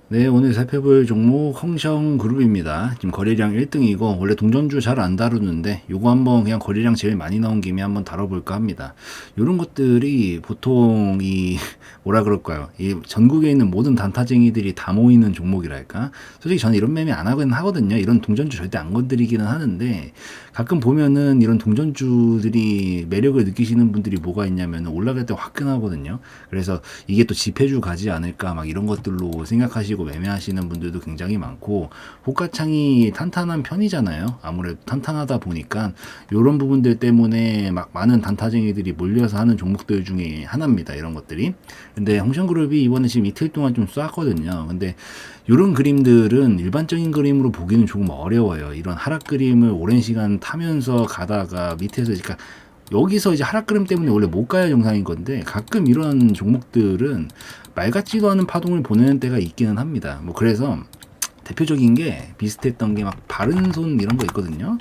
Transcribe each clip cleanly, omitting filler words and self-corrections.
네, 오늘 살펴볼 종목 홍성그룹입니다. 지금 거래량 1등이고 원래 동전주 잘 안 다루는데 요거 한번 그냥 거래량 제일 많이 나온 김에 한번 다뤄볼까 합니다. 요런 것들이 보통 이 뭐라 그럴까요? 이 전국에 있는 모든 단타쟁이들이 다 모이는 종목이랄까? 솔직히 저는 이런 매매 안 하긴 하거든요. 이런 동전주 절대 안 건드리기는 하는데 가끔 보면은 이런 동전주들이 매력을 느끼시는 분들이 뭐가 있냐면 올라갈 때 화끈하거든요. 그래서 이게 또 지폐주 가지 않을까 막 이런 것들로 생각하시고 매매하시는 분들도 굉장히 많고, 호가창이 탄탄한 편이잖아요. 아무래도 탄탄하다 보니까 이런 부분들 때문에 막 많은 단타쟁이들이 몰려서 하는 종목들 중에 하나입니다. 이런 것들이. 근데 홍천그룹이 이번에 지금 이틀 동안 좀 쐈거든요. 근데 이런 그림들은 일반적인 그림으로 보기는 조금 어려워요. 이런 하락 그림을 오랜 시간 타면서 가다가 밑에서, 그러니까 여기서 이제 하락 그림 때문에 원래 못 가야 정상인 건데 가끔 이런 종목들은 말 같지도 않은 파동을 보내는 때가 있기는 합니다. 뭐 그래서 대표적인 게 비슷했던 게 막 바른손 이런 거 있거든요.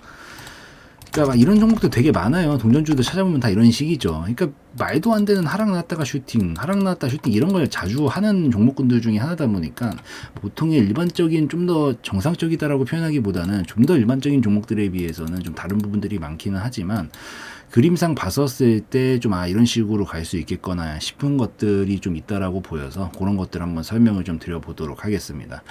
그러니까 막 이런 종목도 되게 많아요. 동전주도 찾아보면 다 이런 식이죠. 그러니까 말도 안 되는 하락 나왔다가 슈팅, 하락 나왔다 슈팅 이런 걸 자주 하는 종목군들 중에 하나다 보니까 보통의 일반적인 좀 더 정상적이다라고 표현하기보다는 좀 더 일반적인 종목들에 비해서는 좀 다른 부분들이 많기는 하지만 그림상 봤었을 때 좀 이런 식으로 갈 수 있겠거나 싶은 것들이 좀 있다라고 보여서 그런 것들 한번 설명을 좀 드려보도록 하겠습니다.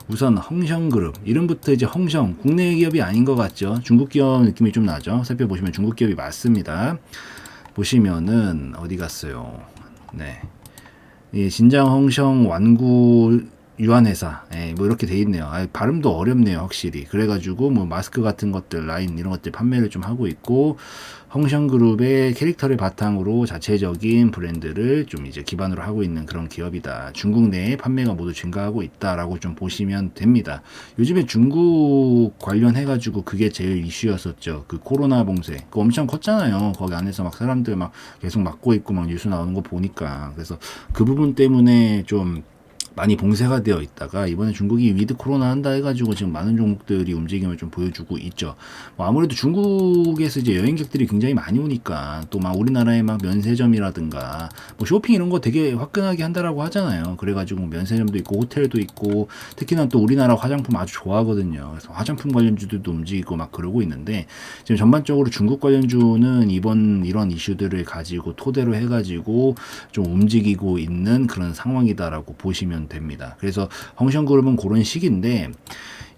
우선 홍성그룹 이름부터 이제 홍성 국내 기업이 아닌 것 같죠. 중국 기업 느낌이 좀 나죠. 살펴보시면 중국 기업이 맞습니다. 보시면은 어디 갔어요. 네, 이 진장 홍성 완구 유한회사, 뭐 이렇게 돼 있네요. 발음도 어렵네요, 확실히. 그래가지고 뭐 마스크 같은 것들, 라인 이런 것들 판매를 좀 하고 있고, 홍성그룹의 캐릭터를 바탕으로 자체적인 브랜드를 좀 이제 기반으로 하고 있는 그런 기업이다. 중국 내에 판매가 모두 증가하고 있다라고 좀 보시면 됩니다. 요즘에 중국 관련해가지고 그게 제일 이슈였었죠. 그 코로나 봉쇄, 그거 엄청 컸잖아요. 거기 안에서 막 사람들 막 계속 맞고 있고 막 뉴스 나오는 거 보니까. 그래서 그 부분 때문에 좀 많이 봉쇄가 되어 있다가 이번에 중국이 위드 코로나 한다 해가지고 지금 많은 종목들이 움직임을 좀 보여주고 있죠. 뭐 아무래도 중국에서 이제 여행객들이 굉장히 많이 오니까 또 막 우리나라의 막 면세점이라든가 뭐 쇼핑 이런 거 되게 화끈하게 한다라고 하잖아요. 그래가지고 면세점도 있고 호텔도 있고 특히나 또 우리나라 화장품 아주 좋아하거든요. 그래서 화장품 관련주들도 움직이고 막 그러고 있는데 지금 전반적으로 중국 관련주는 이번 이런 이슈들을 가지고 토대로 해가지고 좀 움직이고 있는 그런 상황이다라고 보시면 됩니다. 그래서 홍성그룹은 그런 식인데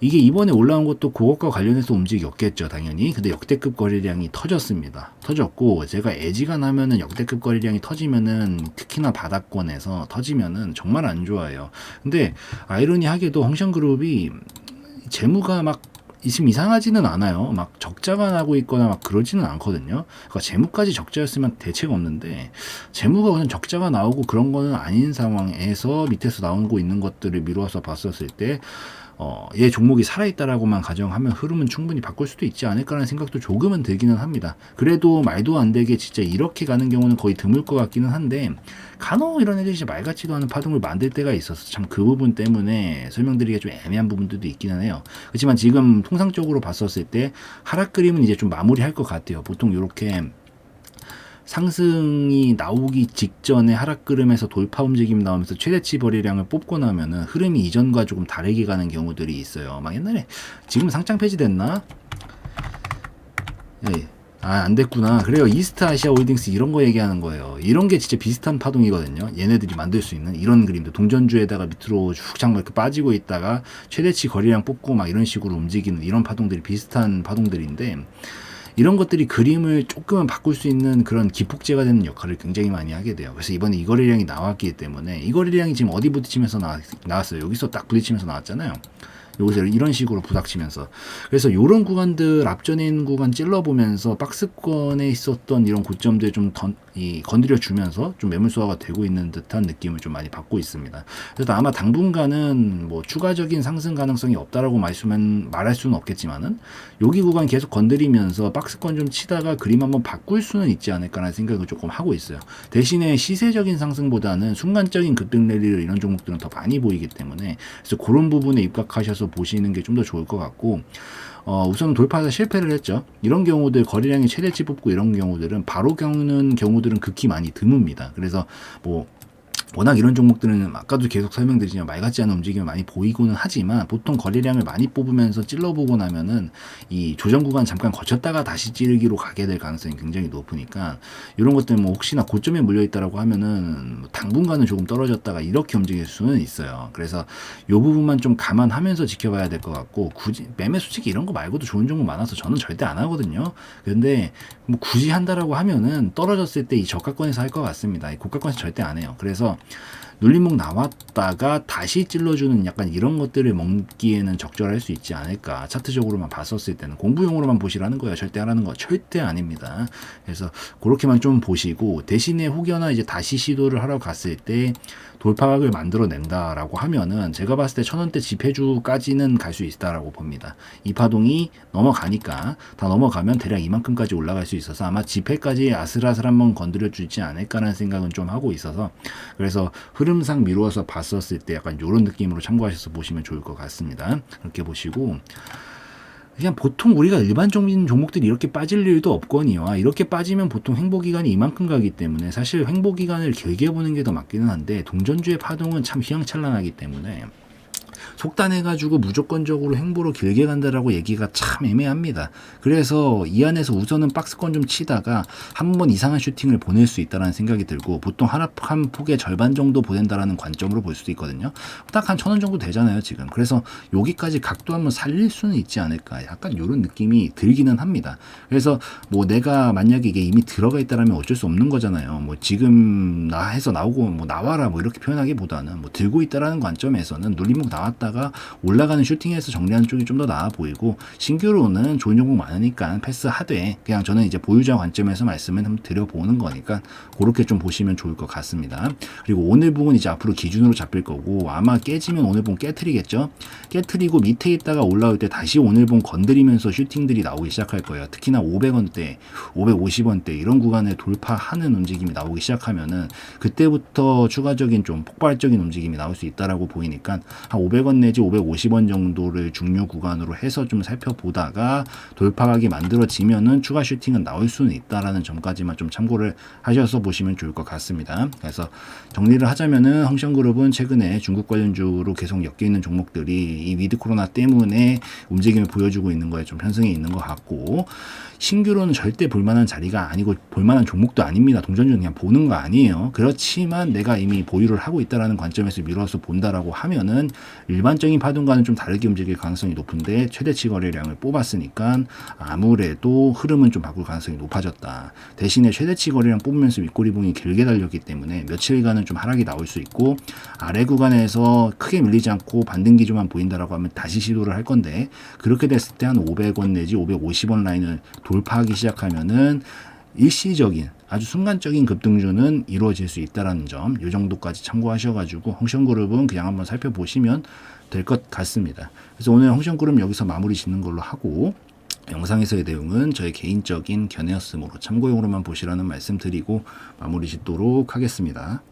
이게 이번에 올라온 것도 그것과 관련해서 움직였겠죠, 당연히. 근데 역대급 거래량이 터졌습니다. 터졌고 제가 애지간하면은 역대급 거래량이 터지면은 특히나 바닥권에서 터지면은 정말 안 좋아요. 근데 아이러니하게도 홍성그룹이 재무가 막 지금 이상하지는 않아요. 막 적자가 나고 있거나 막 그러지는 않거든요. 그러니까 재무까지 적자였으면 대책 없는데 재무가 우선 적자가 나오고 그런 거는 아닌 상황에서 밑에서 나오고 있는 것들을 미루어서 봤었을 때 얘 종목이 살아있다라고만 가정하면 흐름은 충분히 바꿀 수도 있지 않을까라는 생각도 조금은 들기는 합니다. 그래도 말도 안 되게 진짜 이렇게 가는 경우는 거의 드물 것 같기는 한데 간혹 이런 애들이 진짜 말 같지도 않은 파동을 만들 때가 있어서 참 그 부분 때문에 설명드리기가 좀 애매한 부분들도 있기는 해요. 그렇지만 지금 통상적으로 봤었을 때 하락 그림은 이제 좀 마무리할 것 같아요. 보통 이렇게 상승이 나오기 직전에 하락 그림에서 돌파 움직임 나오면서 최대치 거래량을 뽑고 나면은 흐름이 이전과 조금 다르게 가는 경우들이 있어요. 막 옛날에 지금 상장 폐지됐나? 예. 안 됐구나. 그래요. 이스트 아시아 홀딩스 이런 거 얘기하는 거예요. 이런 게 진짜 비슷한 파동이거든요. 얘네들이 만들 수 있는 이런 그림도 동전주에다가 밑으로 쭉 장막 이렇게 빠지고 있다가 최대치 거래량 뽑고 막 이런 식으로 움직이는 이런 파동들이 비슷한 파동들인데 이런 것들이 그림을 조금은 바꿀 수 있는 그런 기폭제가 되는 역할을 굉장히 많이 하게 돼요. 그래서 이번에 이 거래량이 나왔기 때문에 이 거래량이 지금 어디 부딪히면서 나왔어요. 여기서 딱 부딪히면서 나왔잖아요. 여기서 이런 식으로 부닥치면서 그래서 이런 구간들 앞전에 있는 구간 찔러보면서 박스권에 있었던 이런 고점들 좀 건드려 주면서 좀 매물 소화가 되고 있는 듯한 느낌을 좀 많이 받고 있습니다. 그래서 아마 당분간은 뭐 추가적인 상승 가능성이 없다라고 말할 수는 없겠지만은 여기 구간 계속 건드리면서 박스권 좀 치다가 그림 한번 바꿀 수는 있지 않을까라는 생각을 조금 하고 있어요. 대신에 시세적인 상승보다는 순간적인 급등 랠리를 이런 종목들은 더 많이 보이기 때문에 그래서 그런 부분에 입각하셔서 보시는 게 좀 더 좋을 것 같고 우선 돌파해서 실패를 했죠. 이런 경우들 거래량이 최대치 뽑고 이런 경우들은 바로 겪는 경우들은 극히 많이 드뭅니다. 그래서 뭐 워낙 이런 종목들은 아까도 계속 설명드리지만 말 같지 않은 움직임을 많이 보이고는 하지만 보통 거래량을 많이 뽑으면서 찔러보고 나면은 이 조정 구간 잠깐 거쳤다가 다시 찌르기로 가게 될 가능성이 굉장히 높으니까 이런 것들 뭐 혹시나 고점에 물려 있다라고 하면은 뭐 당분간은 조금 떨어졌다가 이렇게 움직일 수는 있어요. 그래서 이 부분만 좀 감안하면서 지켜봐야 될 것 같고 굳이 매매 솔직히 이런 거 말고도 좋은 종목 많아서 저는 절대 안 하거든요. 근데 뭐 굳이 한다라고 하면은 떨어졌을 때 이 저가권에서 할 것 같습니다. 이 고가권에서 절대 안 해요. 그래서 눌림목 나왔다가 다시 찔러주는 약간 이런 것들을 먹기에는 적절할 수 있지 않을까. 차트적으로만 봤었을 때는 공부용으로만 보시라는 거예요. 절대 하라는 거 절대 아닙니다. 그래서 그렇게만 좀 보시고 대신에 혹여나 이제 다시 시도를 하러 갔을 때 돌파각을 만들어낸다라고 하면은 제가 봤을 때 1000원대 지폐주까지는 갈 수 있다라고 봅니다. 이 파동이 넘어가니까 다 넘어가면 대략 이만큼까지 올라갈 수 있어서 아마 지폐까지 아슬아슬 한번 건드려 주지 않을까라는 생각은 좀 하고 있어서 그래서 흐름상 미루어서 봤었을 때 약간 이런 느낌으로 참고하셔서 보시면 좋을 것 같습니다. 그렇게 보시고 그냥 보통 우리가 일반적인 종목들이 이렇게 빠질 일도 없거니와 이렇게 빠지면 보통 횡보기간이 이만큼 가기 때문에 사실 횡보기간을 길게 보는 게 더 맞기는 한데 동전주의 파동은 참 휘황찬란하기 때문에 속단해가지고 무조건적으로 행보로 길게 간다라고 얘기가 참 애매합니다. 그래서 이 안에서 우선은 박스권 좀 치다가 한 번 이상한 슈팅을 보낼 수 있다는 생각이 들고 보통 한 폭의 절반 정도 보낸다라는 관점으로 볼 수도 있거든요. 딱 한 1000원 정도 되잖아요 지금. 그래서 여기까지 각도 한번 살릴 수는 있지 않을까 약간 이런 느낌이 들기는 합니다. 그래서 뭐 내가 만약에 이게 이미 들어가 있다라면 어쩔 수 없는 거잖아요. 뭐 지금 나 해서 나오고 뭐 나와라 뭐 이렇게 표현하기보다는 뭐 들고 있다라는 관점에서는 눌림목 나왔다가 올라가는 슈팅에서 정리하는 쪽이 좀 더 나아 보이고 신규로는 좋은 종목 많으니까 패스하되 그냥 저는 이제 보유자 관점에서 말씀을 한번 드려보는 거니까 그렇게 좀 보시면 좋을 것 같습니다. 그리고 오늘 부분 이제 앞으로 기준으로 잡힐 거고 아마 깨지면 오늘 본 깨트리겠죠. 깨트리고 밑에 있다가 올라올 때 다시 오늘 본 건드리면서 슈팅들이 나오기 시작할 거예요. 특히나 500원대, 550원대 이런 구간을 돌파하는 움직임이 나오기 시작하면은 그때부터 추가적인 좀 폭발적인 움직임이 나올 수 있다라고 보이니까 한 500원 내지 550원 정도를 중요 구간으로 해서 좀 살펴보다가 돌파각이 만들어지면은 추가 슈팅은 나올 수는 있다라는 점까지만 좀 참고를 하셔서 보시면 좋을 것 같습니다. 그래서 정리를 하자면은 흥션그룹은 최근에 중국 관련주로 계속 엮여 있는 종목들이 이 위드 코로나 때문에 움직임을 보여주고 있는 거에 좀 편승해 있는 것 같고 신규로는 절대 볼만한 자리가 아니고 볼만한 종목도 아닙니다. 동전주는 그냥 보는 거 아니에요. 그렇지만 내가 이미 보유를 하고 있다라는 관점에서 밀어서 본다라고 하면은 일반적인 파동과는 좀 다르게 움직일 가능성이 높은데 최대치 거래량을 뽑았으니까 아무래도 흐름은 좀 바꿀 가능성이 높아졌다. 대신에 최대치 거래량 뽑으면서 윗꼬리봉이 길게 달렸기 때문에 며칠간은 좀 하락이 나올 수 있고 아래 구간에서 크게 밀리지 않고 반등 기조만 보인다라고 하면 다시 시도를 할 건데 그렇게 됐을 때 한 500원 내지 550원 라인을 돌파하기 시작하면은 일시적인 아주 순간적인 급등주는 이루어질 수 있다는 점, 이 정도까지 참고하셔가지고 흥션그룹은 그냥 한번 살펴보시면 될 것 같습니다. 그래서 오늘 흥션그룹 여기서 마무리 짓는 걸로 하고 영상에서의 내용은 저의 개인적인 견해였으므로 참고용으로만 보시라는 말씀 드리고 마무리 짓도록 하겠습니다.